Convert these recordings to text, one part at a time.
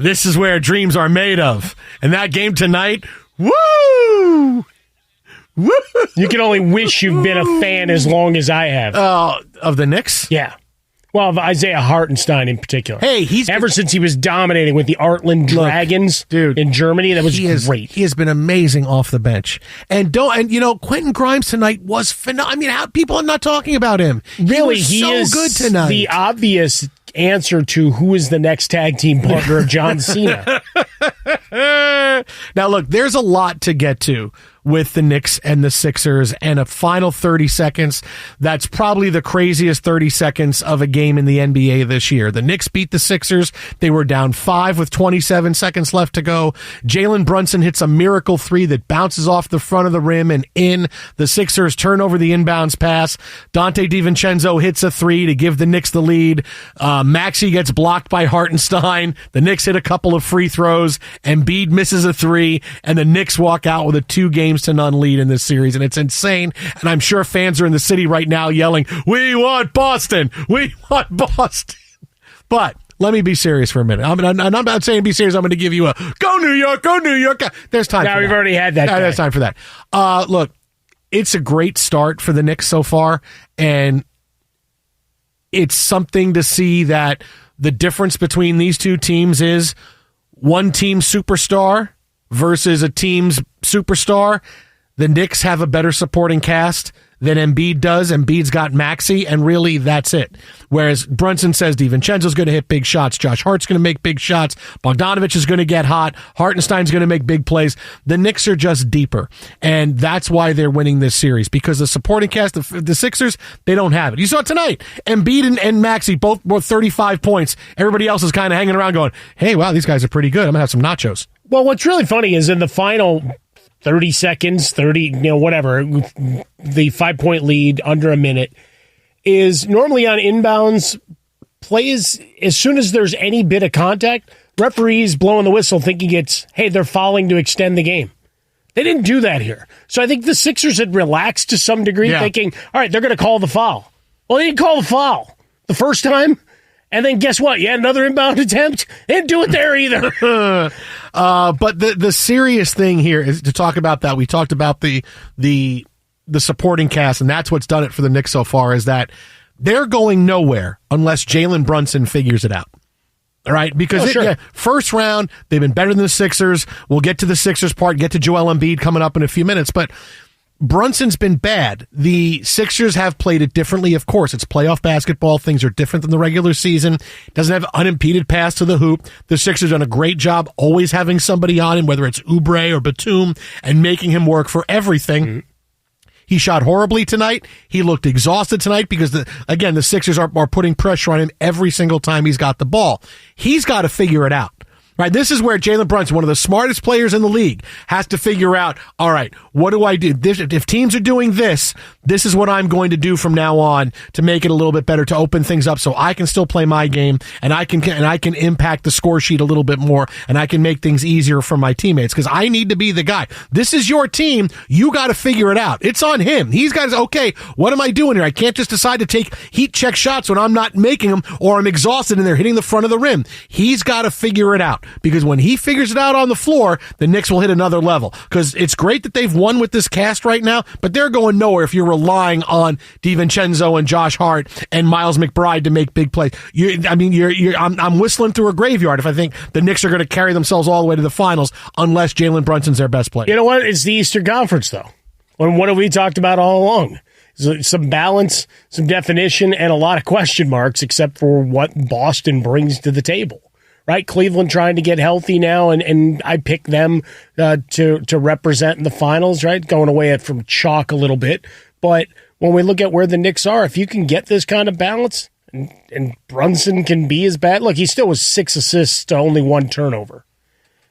this is where dreams are made of. And that game tonight, woo! Woo! You can only wish you've been a fan as long as I have. Of the Knicks? Yeah. Well, of Isaiah Hartenstein in particular. Hey, ever since he was dominating with the Artland Dragons in Germany, that was great. He has been amazing off the bench. And Quentin Grimes tonight was phenomenal. I mean, how people are not talking about him. Really, he is so good tonight. The obvious answer to who is the next tag team partner of John Cena. Now, look, there's a lot to get to with the Knicks and the Sixers, and a final 30 seconds. That's probably the craziest 30 seconds of a game in the NBA this year. The Knicks beat the Sixers. They were down 5 with 27 seconds left to go. Jalen Brunson hits a miracle three that bounces off the front of the rim and in. The Sixers turn over the inbounds pass. Dante DiVincenzo hits a three to give the Knicks the lead. Maxey gets blocked by Hartenstein. The Knicks hit a couple of free throws. Embiid misses a three, and the Knicks walk out with a 2-0 lead in this series, and it's insane. And I'm sure fans are in the city right now yelling, "We want Boston! We want Boston!" But let me be serious for a minute. I'm not saying be serious. I'm going to give you a "Go New York! Go New York!" There's time. Now for we've that. already had that. There's time for that. Look, it's a great start for the Knicks so far, and it's something to see that the difference between these two teams is one team's superstar versus a team's superstar. The Knicks have a better supporting cast than Embiid does. Embiid's got Maxey, and really that's it. Whereas Brunson says DiVincenzo's going to hit big shots, Josh Hart's going to make big shots, Bogdanovich is going to get hot, Hartenstein's going to make big plays. The Knicks are just deeper, and that's why they're winning this series, because the supporting cast of the Sixers, they don't have it. You saw it tonight. Embiid and Maxey both 35 points. Everybody else is kind of hanging around going, "Hey, wow, these guys are pretty good. I'm going to have some nachos." Well, what's really funny is in the final 30 seconds, whatever, the 5-point lead under a minute, is normally on inbounds plays, as soon as there's any bit of contact, referees blowing the whistle thinking they're fouling to extend the game. They didn't do that here. So I think the Sixers had relaxed to some degree, thinking, all right, they're going to call the foul. Well, they didn't call the foul the first time. And then guess what? You had another inbound attempt. They didn't do it there either. But the serious thing here is to talk about that. We talked about the supporting cast, and that's what's done it for the Knicks so far, is that they're going nowhere unless Jalen Brunson figures it out. All right? Because first round, they've been better than the Sixers. We'll get to the Sixers part, get to Joel Embiid coming up in a few minutes, but Brunson's been bad. The Sixers have played it differently. Of course, it's playoff basketball. Things are different than the regular season. Doesn't have unimpeded pass to the hoop. The Sixers done a great job always having somebody on him, whether it's Oubre or Batum, and making him work for everything. Mm-hmm. He shot horribly tonight. He looked exhausted tonight because, the Sixers are putting pressure on him every single time he's got the ball. He's got to figure it out. Right, this is where Jalen Brunson, one of the smartest players in the league, has to figure out, all right, what do I do? If teams are doing this, this is what I'm going to do from now on to make it a little bit better, to open things up so I can still play my game, and I can impact the score sheet a little bit more, and I can make things easier for my teammates, because I need to be the guy. This is your team. You got to figure it out. It's on him. He's got to, okay, what am I doing here? I can't just decide to take heat check shots when I'm not making them, or I'm exhausted and they're hitting the front of the rim. He's got to figure it out. Because when he figures it out on the floor, the Knicks will hit another level. Because it's great that they've won with this cast right now, but they're going nowhere if you're relying on DiVincenzo and Josh Hart and Miles McBride to make big plays. I'm whistling through a graveyard if I think the Knicks are going to carry themselves all the way to the finals unless Jalen Brunson's their best player. You know what? It's the Eastern Conference, though. What have we talked about all along? Some balance, some definition, and a lot of question marks, except for what Boston brings to the table. Right, Cleveland trying to get healthy now, and I pick them to represent in the finals. Right, going away from chalk a little bit, but when we look at where the Knicks are, if you can get this kind of balance, and Brunson can be as bad. Look, he still was 6 assists to only 1 turnover.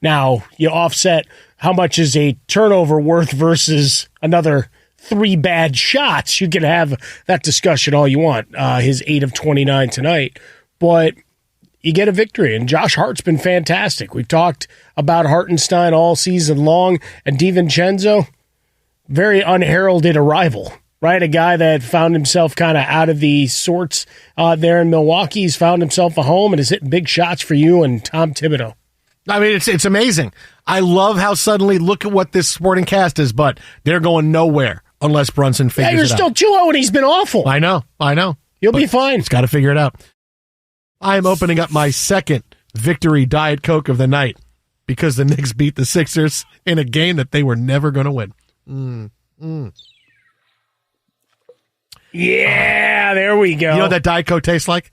Now you offset how much is a turnover worth versus another 3 bad shots. You can have that discussion all you want. His 8 of 29 tonight, but you get a victory, and Josh Hart's been fantastic. We've talked about Hartenstein all season long, and DiVincenzo, very unheralded arrival, right? A guy that found himself kind of out of the sorts there in Milwaukee. He's found himself a home and is hitting big shots for you and Tom Thibodeau. I mean, it's amazing. I love how suddenly, look at what this sporting cast is, but they're going nowhere unless Brunson figures it out. You're still 2-0 and he's been awful. I know. You'll be fine. He's got to figure it out. I am opening up my second victory Diet Coke of the night because the Knicks beat the Sixers in a game that they were never going to win. Yeah, there we go. You know what that Diet Coke tastes like?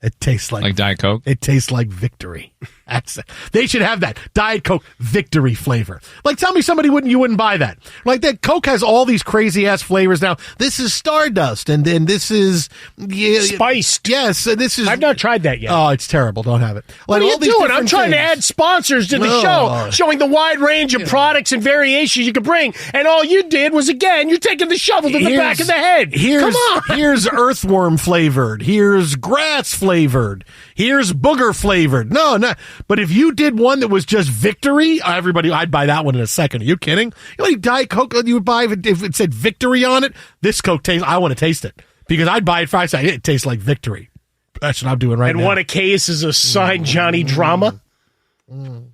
It tastes like Diet Coke? It tastes like victory. That's it. They should have that Diet Coke victory flavor. Like, tell me you wouldn't buy that. Like, that Coke has all these crazy ass flavors now. This is Stardust, and then this is spiced. Yes, and this is. I've not tried that yet. Oh, it's terrible. Don't have it. Like, what are you doing? I'm trying to add sponsors to the show, showing the wide range of products and variations you can bring, and all you did was, again, you're taking the shovel to the back of the head. Come on. Here's earthworm flavored. Here's grass flavored. Here's booger flavored. No. But if you did one that was just victory, I'd buy that one in a second. Are you kidding? You know, like Diet Coke you would buy if it said victory on it? This Coke tastes, I want to taste it. Because I'd buy it for it tastes like victory. That's what I'm doing right now. And what a case is a signed Johnny drama. You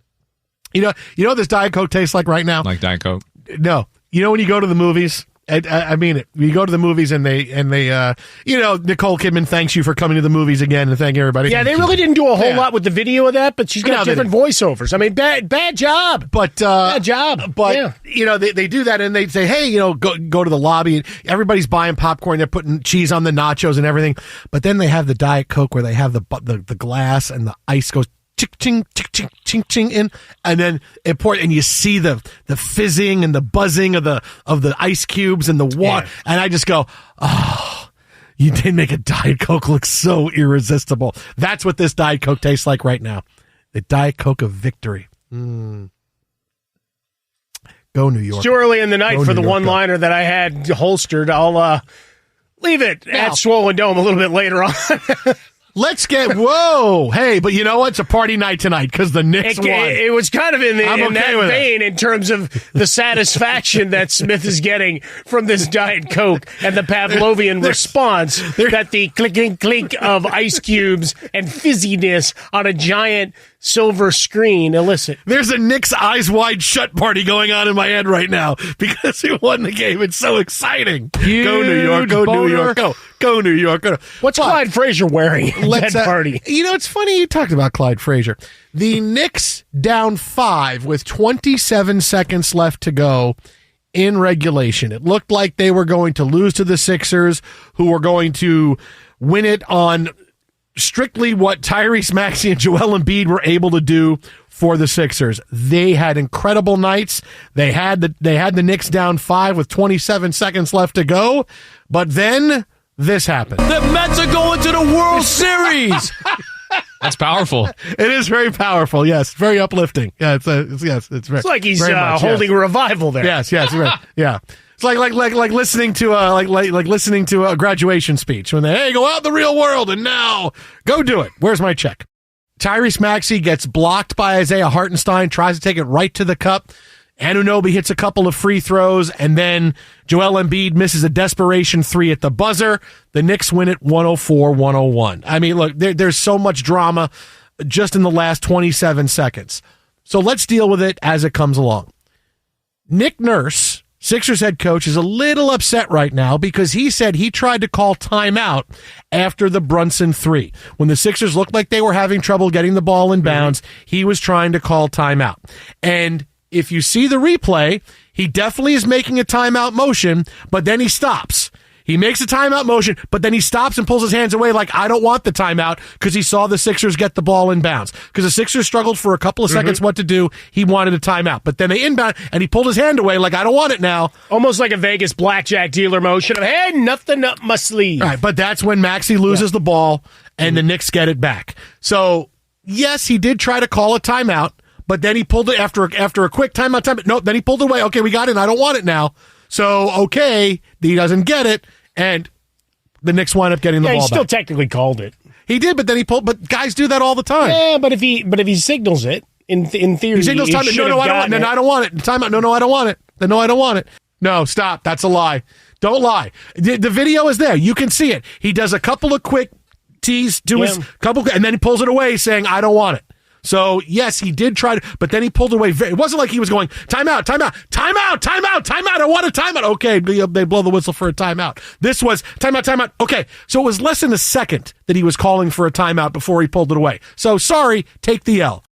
know what this Diet Coke tastes like right now? Like Diet Coke? No. You know when you go to the movies? I mean it. You go to the movies and they Nicole Kidman thanks you for coming to the movies again and thank everybody. Yeah, they really didn't do a whole lot with the video of that, but she's got different voiceovers. I mean, bad job. But bad job. But they do that and they say, hey, go to the lobby. Everybody's buying popcorn. They're putting cheese on the nachos and everything. But then they have the Diet Coke where they have the glass and the ice goes ching ching ching ching ching in, and then it pours, and you see the fizzing and the buzzing of the ice cubes and the water, and I just go, oh, you did make a Diet Coke look so irresistible. That's what this Diet Coke tastes like right now. The Diet Coke of victory. Go New York. It's too early in the night for the one-liner that I had holstered. I'll leave it at Swollen Dome a little bit later on. Let's get, whoa, hey, but you know what? It's a party night tonight because the Knicks won. It was kind of in that vein in terms of the satisfaction that Smith is getting from this Diet Coke and the Pavlovian response that the clicking clink of ice cubes and fizziness on a giant silver screen elicit. There's a Knicks eyes wide shut party going on in my head right now because we won the game. It's so exciting. Go New York, go New York, go New York. Go. What's Clyde Frazier wearing at that party? It's funny you talked about Clyde Frazier. The Knicks down 5 with 27 seconds left to go in regulation. It looked like they were going to lose to the Sixers, who were going to win it on strictly what Tyrese Maxey and Joel Embiid were able to do for the Sixers. They had incredible nights. They had the Knicks down 5 with 27 seconds left to go, but then this happened. The Mets are going to the World Series. That's powerful. It is very powerful. Yes, very uplifting. Yeah, it's very. It's like he's very much, holding a revival there. Yes, right. Yeah. It's like listening to listening to a graduation speech when they go out in the real world and now go do it. Where's my check? Tyrese Maxey gets blocked by Isaiah Hartenstein, tries to take it right to the cup. Anunoby hits a couple of free throws, and then Joel Embiid misses a desperation 3 at the buzzer. The Knicks win it 104-101. I mean, look, there's so much drama just in the last 27 seconds. So let's deal with it as it comes along. Nick Nurse, Sixers head coach, is a little upset right now because he said he tried to call timeout after the Brunson 3. When the Sixers looked like they were having trouble getting the ball in bounds, he was trying to call timeout. And if you see the replay, he definitely is making a timeout motion, but then he stops. He makes a timeout motion, but then he stops and pulls his hands away like, I don't want the timeout, because he saw the Sixers get the ball in bounds. Because the Sixers struggled for a couple of seconds what to do. He wanted a timeout. But then they inbound, and he pulled his hand away like, I don't want it now. Almost like a Vegas blackjack dealer motion of, hey, nothing up my sleeve. All right, but that's when Maxey loses the ball, and the Knicks get it back. So, yes, he did try to call a timeout, but then he pulled it after a quick timeout. No, then he pulled it away. Okay, we got it, and I don't want it now. So, okay, he doesn't get it, and the Knicks wind up getting the ball back. He still technically called it. He did, but then he pulled. But guys do that all the time. Yeah, but if he signals it, in theory, he signals timeout. No, I don't want it. No, I don't want it. Timeout. No, I don't want it. No, I don't want it. No, stop. That's a lie. Don't lie. The video is there. You can see it. He does a couple of quick tees to his couple, and then he pulls it away, saying, "I don't want it." So, yes, he did try to, but then he pulled away. It wasn't like he was going, timeout, timeout, timeout, timeout, timeout. I want a timeout. Okay, they blow the whistle for a timeout. This was timeout, timeout. Okay, so it was less than a second that he was calling for a timeout before he pulled it away. So, sorry, take the L.